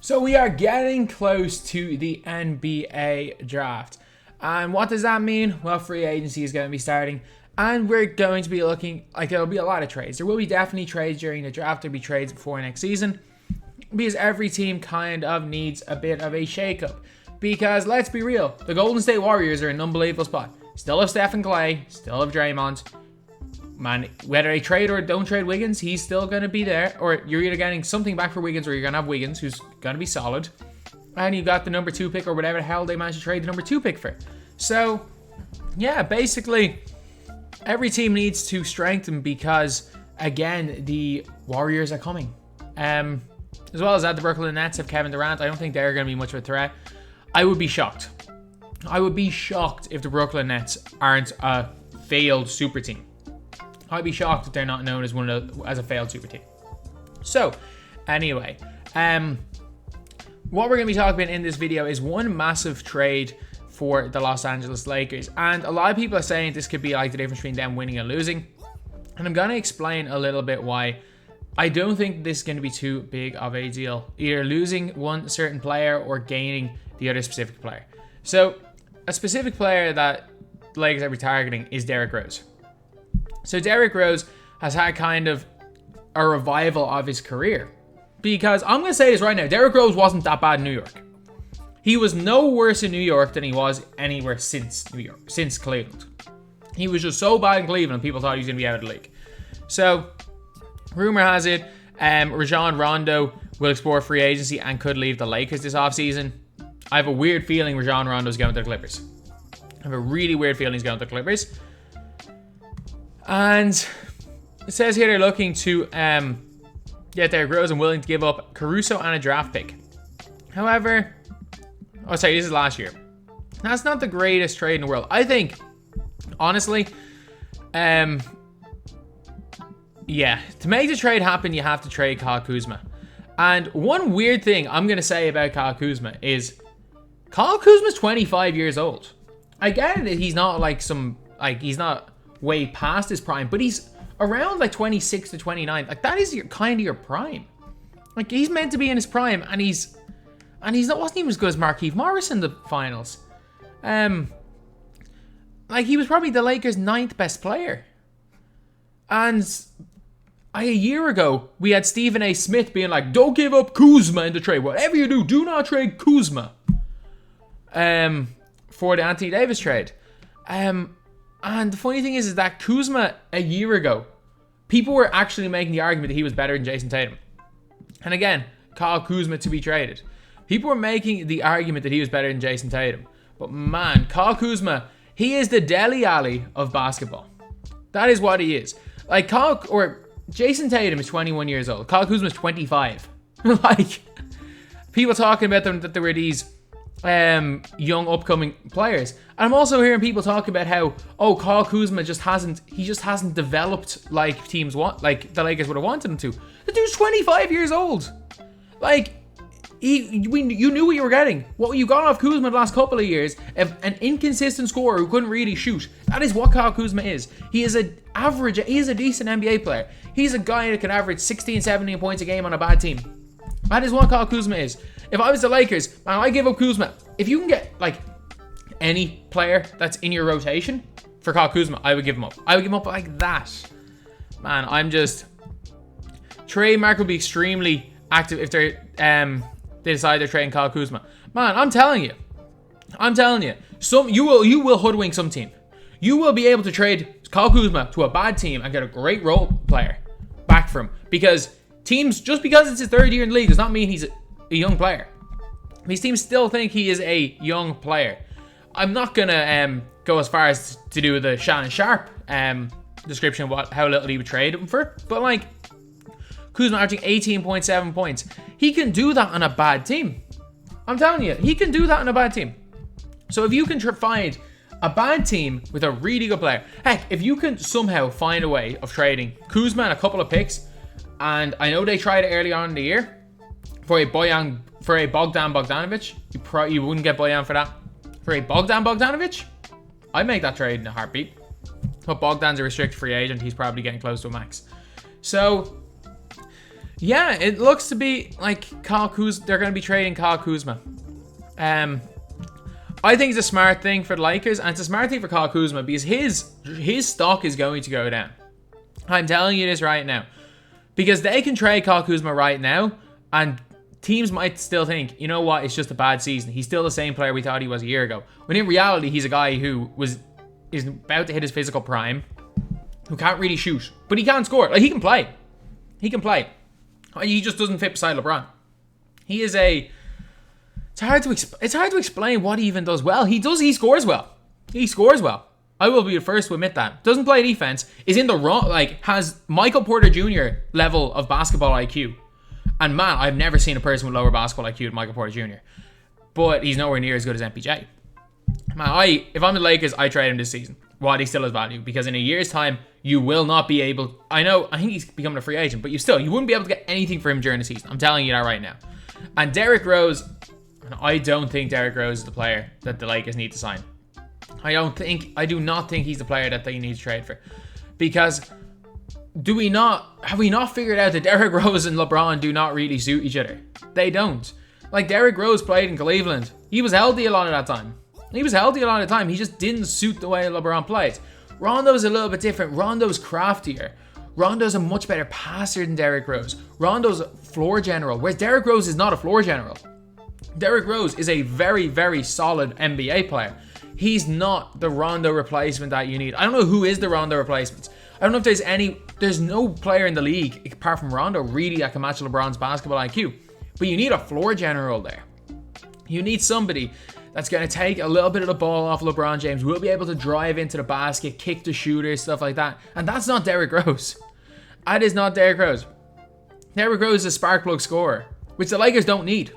So we are getting close to the NBA draft. And what does that mean? Well, free agency is going to be starting. And we're going to be looking, like there'll be a lot of trades. There will be definitely trades during the draft. There'll be trades before next season. Because every team kind of needs a bit of a shakeup. Because let's be real, the Golden State Warriors are in an unbelievable spot. Still have Steph and Clay, still have Draymond. Man, whether they trade or don't trade Wiggins, he's still going to be there. Or you're either getting something back for Wiggins or you're going to have Wiggins, who's going to be solid. And you got the number 2 pick or whatever the hell they managed to trade the number 2 pick for. So, yeah, basically, every team needs to strengthen because, again, the Warriors are coming. As well as that, the Brooklyn Nets have Kevin Durant. I don't think they're going to be much of a threat. I would be shocked. I would be shocked if the Brooklyn Nets aren't a failed super team. I'd be shocked if they're not known as as a failed super team. So, anyway, what we're going to be talking about in this video is one massive trade for the Los Angeles Lakers. And a lot of people are saying this could be like the difference between them winning and losing. And I'm going to explain a little bit why I don't think this is going to be too big of a deal. Either losing one certain player or gaining the other specific player. So, a specific player that the Lakers are targeting is Derrick Rose. So Derrick Rose has had kind of a revival of his career. Because I'm going to say this right now, Derrick Rose wasn't that bad in New York. He was no worse in New York than he was anywhere since New York, since Cleveland. He was just so bad in Cleveland, people thought he was going to be out of the league. So, rumor has it, Rajon Rondo will explore free agency and could leave the Lakers this offseason. I have a weird feeling Rajon Rondo's going to the Clippers. I have a really weird feeling he's going to the Clippers. And it says here they're looking to get Derrick Rose and willing to give up Caruso and a draft pick. However, this is last year. That's not the greatest trade in the world. I think, honestly, to make the trade happen, you have to trade KUZMA. And one weird thing I'm going to say about KUZMA is KUZMA's 25 years old. I get it, he's not he's not way past his prime, but he's around 26 to 29. That is your prime. He's meant to be in his prime, and he wasn't even as good as Markieff Morris in the finals. He was probably the Lakers' 9th best player. And a year ago, we had Stephen A. Smith being like, don't give up KUZMA in the trade. Whatever you do not trade KUZMA. For the Anthony Davis trade. And the funny thing is that KUZMA a year ago, people were actually making the argument that he was better than Jason Tatum. And again, Kyle Kuzma to be traded. People were making the argument that he was better than Jason Tatum. But man, Kyle Kuzma, he is the Dele Alli of basketball. That is what he is. Jason Tatum is 21 years old. Kyle Kuzma is 25. People talking about them that there were these young upcoming players. And I'm also hearing people talk about how, Kyle Kuzma just hasn't developed like teams want, like the Lakers would have wanted him to. The dude's 25 years old. You knew what you were getting. What you got off Kuzma the last couple of years, an inconsistent scorer who couldn't really shoot. That is what Kyle Kuzma is. He is a decent NBA player. He's a guy that can average 16, 17 points a game on a bad team. That is what Kyle Kuzma is. If I was the Lakers, man, I give up Kuzma. If you can get any player that's in your rotation for Kyle Kuzma, I would give him up. I would give him up like that. Man, trade market will be extremely active if they decide they're trading Kyle Kuzma. Man, I'm telling you. You will hoodwink some team. You will be able to trade Kyle Kuzma to a bad team and get a great role player back from him. Because teams, just because it's his 3rd year in the league, does not mean he's a young player. These teams still think he is a young player. I'm not gonna go as far as to do the Shannon Sharp description of how little he would trade him for, but Kuzma averaging 18.7 points. He can do that on a bad team. I'm telling you, he can do that on a bad team. So if you can find a bad team with a really good player, heck, if you can somehow find a way of trading Kuzma and a couple of picks, and I know they tried it early on in the year for a Bogdan Bogdanovic, you wouldn't get Bojan for that. For a Bogdan Bogdanovic, I'd make that trade in a heartbeat. But Bogdan's a restricted free agent. He's probably getting close to a max. So, Yeah, it looks to be like they're going to be trading KUZMA. I think it's a smart thing for the Lakers, and it's a smart thing for KUZMA because his stock is going to go down. I'm telling you this right now. Because they can trade KUZMA right now, and teams might still think, you know what, it's just a bad season. He's still the same player we thought he was a year ago. When in reality, he's a guy who is about to hit his physical prime, who can't really shoot, but he can score. Like, he can play. He can play. He just doesn't fit beside LeBron. He is a... It's hard to explain what he even does well. He scores well. He scores well. I will be the first to admit that. Doesn't play defense. Is in the wrong... Like, has Michael Porter Jr. level of basketball IQ. And man, I've never seen a person with lower basketball IQ than Michael Porter Jr. But he's nowhere near as good as MPJ. Man, if I'm the Lakers, I trade him this season while he still has value. Because in a year's time, you will not be able... I think he's becoming a free agent, but you wouldn't be able to get anything for him during the season. I'm telling you that right now. And Derrick Rose... I don't think Derrick Rose is the player that the Lakers need to sign. I do not think he's the player that they need to trade for. Because have we not figured out that Derrick Rose and LeBron do not really suit each other? They don't. Like, Derrick Rose played in Cleveland. He was healthy a lot of that time. He just didn't suit the way LeBron plays. Rondo's a little bit different. Rondo's craftier. Rondo's a much better passer than Derrick Rose. Rondo's a floor general, whereas Derrick Rose is not a floor general. Derrick Rose is a very, very solid NBA player. He's not the Rondo replacement that you need. I don't know who is the Rondo replacement. I don't know if there's no player in the league, apart from Rondo, really that can match LeBron's basketball IQ. But you need a floor general there. You need somebody that's going to take a little bit of the ball off LeBron James, will be able to drive into the basket, kick the shooter, stuff like that. And that's not Derrick Rose. That is not Derrick Rose. Derrick Rose is a spark plug scorer, which the Lakers don't need.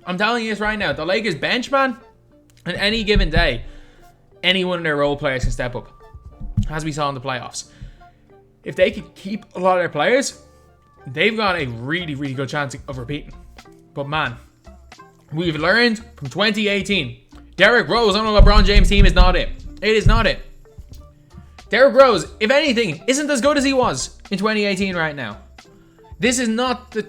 I'm telling you this right now. The Lakers bench, man, on any given day, any one of their role players can step up, as we saw in the playoffs. If they could keep a lot of their players, they've got a really, really good chance of repeating. But man, we've learned from 2018, Derrick Rose on a LeBron James team is not it. It is not it. Derrick Rose, if anything, isn't as good as he was in 2018 right now. This is not the...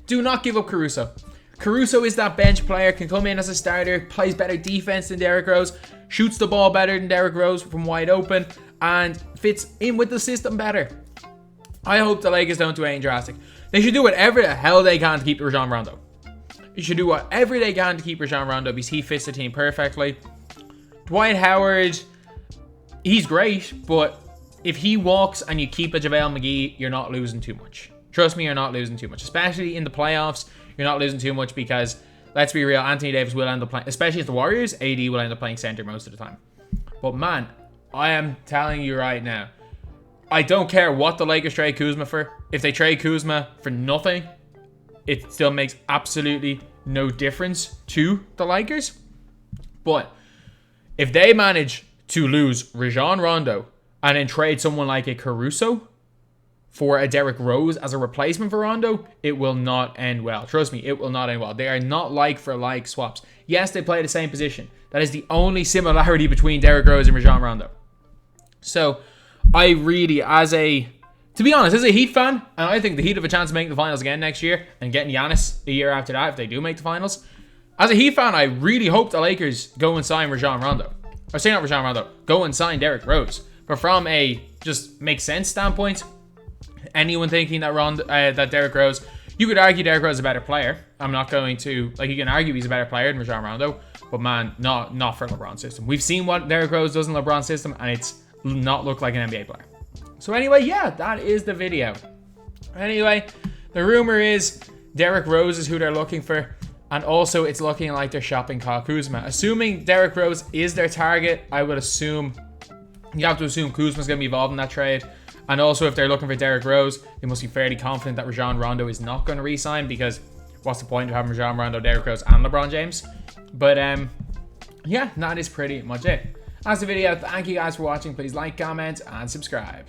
Do not give up Caruso. Caruso is that bench player, can come in as a starter, plays better defense than Derrick Rose, shoots the ball better than Derrick Rose from wide open, and fits in with the system better. I hope the Lakers don't do anything drastic. They should do whatever the hell they can to keep Rajon Rondo. You should do whatever they can to keep Rajon Rondo because he fits the team perfectly. Dwight Howard, he's great, but if he walks and you keep a JaVale McGee, you're not losing too much. Trust me, you're not losing too much. Especially in the playoffs, you're not losing too much because, let's be real, Anthony Davis will end up playing, especially as the Warriors, AD will end up playing center most of the time. But man, I am telling you right now, I don't care what the Lakers trade Kuzma for. If they trade Kuzma for nothing, it still makes absolutely no difference to the Lakers. But if they manage to lose Rajon Rondo and then trade someone like a Caruso for a Derrick Rose as a replacement for Rondo, it will not end well. Trust me, it will not end well. They are not like for like swaps. Yes, they play the same position. That is the only similarity between Derrick Rose and Rajon Rondo. So, I really, to be honest, as a Heat fan, and I think the Heat have a chance of making the finals again next year and getting Giannis a year after that if they do make the finals. As a Heat fan, I really hope the Lakers go and sign Rajon Rondo. Or say not Rajon Rondo, go and sign Derrick Rose. But from a just make sense standpoint, anyone thinking that Derrick Rose, you could argue Derrick Rose is a better player. I'm not going to, you can argue he's a better player than Rajon Rondo, but man, not for LeBron's system. We've seen what Derrick Rose does in LeBron's system, and it's not look like an NBA player. So anyway, yeah, that is the video. Anyway, the rumor is Derrick Rose is who they're looking for, and also it's looking like they're shopping KUZMA. Assuming Derrick Rose is their target, I would assume, you have to assume Kuzma's going to be involved in that trade. And also, if they're looking for Derrick Rose, they must be fairly confident that Rajon Rondo is not going to re-sign, because what's the point of having Rajon Rondo, Derrick Rose, and LeBron James? But yeah, that is pretty much it. That's the video. Thank you guys for watching. Please like, comment, and subscribe.